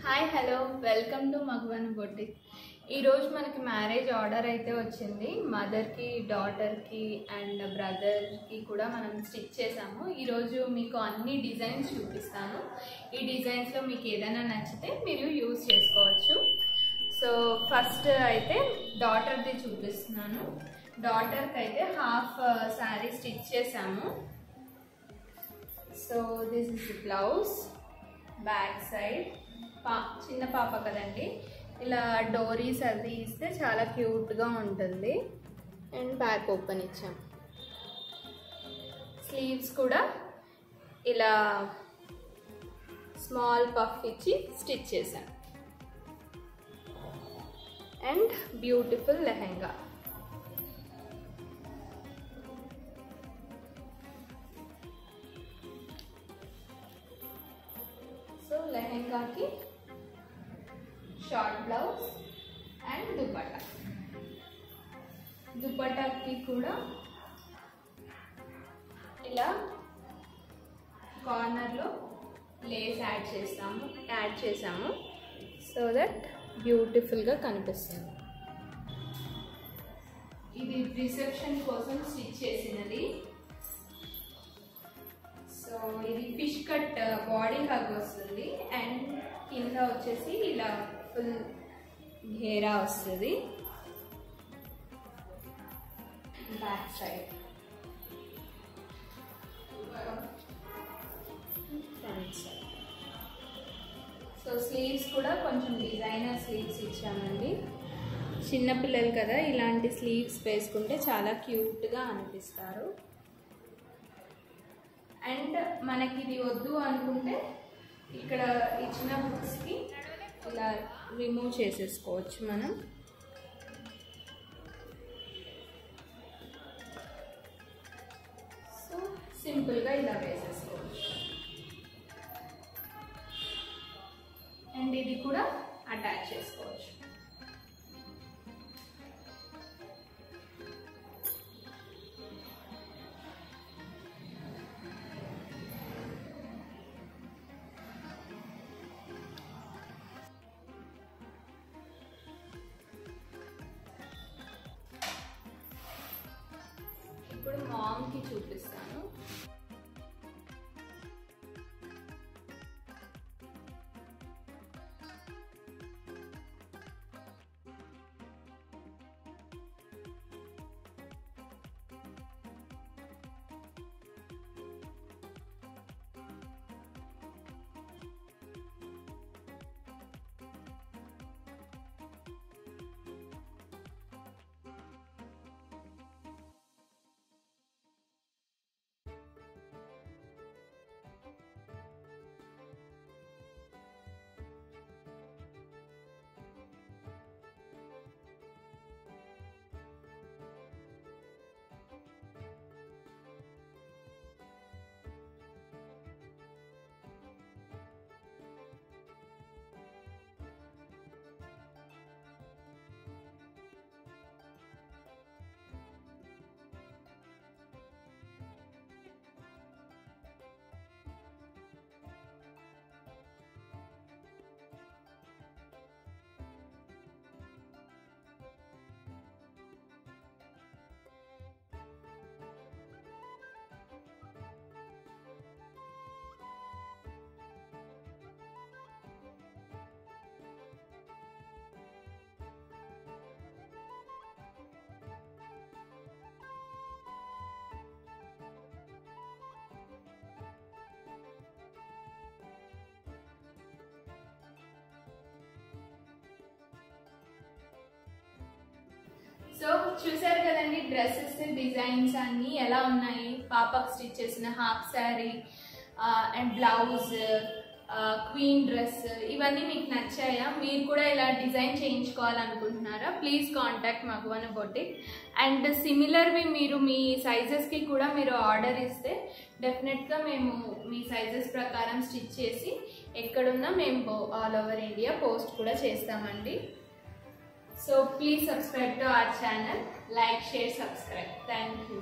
Hi hello welcome to Magavan boutique. ఈరోజు మనకి marriage order అయితే వచ్చింది. మదర్కి, డాటర్కి అండ్ బ్రదర్కి కూడా మనం స్టిచ్ చేసాము. ఈరోజు మీకు అన్ని డిజైన్స్ చూపిస్తాను. ఈ డిజైన్స్లో మీకు ఏదైనా నచ్చితే మీరు యూజ్ చేసుకోవచ్చు. సో ఫస్ట్ అయితే డాటర్ది చూపిస్తున్నాను. డాటర్కి అయితే హాఫ్ శారీ స్టిచ్ చేసాము. So this is blouse, back side. చిన్న పాప కదండి, ఇలా డోరీస్ అది ఇస్తే చాలా క్యూట్గా ఉంటుంది. అండ్ బ్యాక్ ఓపెన్ ఇచ్చాం. స్లీవ్స్ కూడా ఇలా స్మాల్ పఫ్ ఇచ్చి స్టిచ్ చేశాం. And beautiful lehenga. సో లెహెంగాకి షార్ట్ బ్లౌజ్ అండ్ దుపట్టా. దుపట్టాకి కూడా ఇలా కార్నర్లో లేస్ యాడ్ చేసాము సో దట్ బ్యూటిఫుల్గా కనిపిస్తుంది. ఇది రిసెప్షన్ కోసం స్టిచ్ చేసినది. సో ఇది ఫిష్ కట్ బాడీ హగ్ వస్తుంది అండ్ కింద వచ్చేసి ఇలా ఫుల్ ఘేరా వస్తుంది. Back side, front side. So sleeves కూడా కొంచెం డిజైనర్ స్లీవ్స్ ఇచ్చామండి. చిన్నపిల్లలు కదా, ఇలాంటి స్లీవ్స్ వేసుకుంటే చాలా క్యూట్గా అనిపిస్తారు. అండ్ మనకి ఇది వద్దు అనుకుంటే ఇక్కడ ఇచ్చిన బుక్స్కి ఇలా రిమూవ్ చేసేసుకోవచ్చు మనం. సో సింపుల్గా ఇలా వేసేసుకోవచ్చు. అండ్ ఇది కూడా అటాచ్ చేసుకోవచ్చు. ఇప్పుడు మామ్కి చూపిస్తాను. సో చూసారు కదండి, డ్రెస్సెస్ డిజైన్స్ అన్నీ ఎలా ఉన్నాయి. పాపకు స్టిచ్ చేసిన half sari and blouse, queen dress, ఇవన్నీ మీకు నచ్చాయా? మీరు కూడా ఇలా డిజైన్ చేయించుకోవాలనుకుంటున్నారా? Please contact Magavan boutique. And సిమిలర్వి మీరు మీ సైజెస్కి కూడా మీరు ఆర్డర్ ఇస్తే డెఫినెట్గా మేము మీ సైజెస్ ప్రకారం స్టిచ్ చేసి ఎక్కడున్నా మేము ఆల్ ఓవర్ ఇండియా పోస్ట్ కూడా చేస్తామండి. So please subscribe to our channel, like, share, subscribe. Thank you.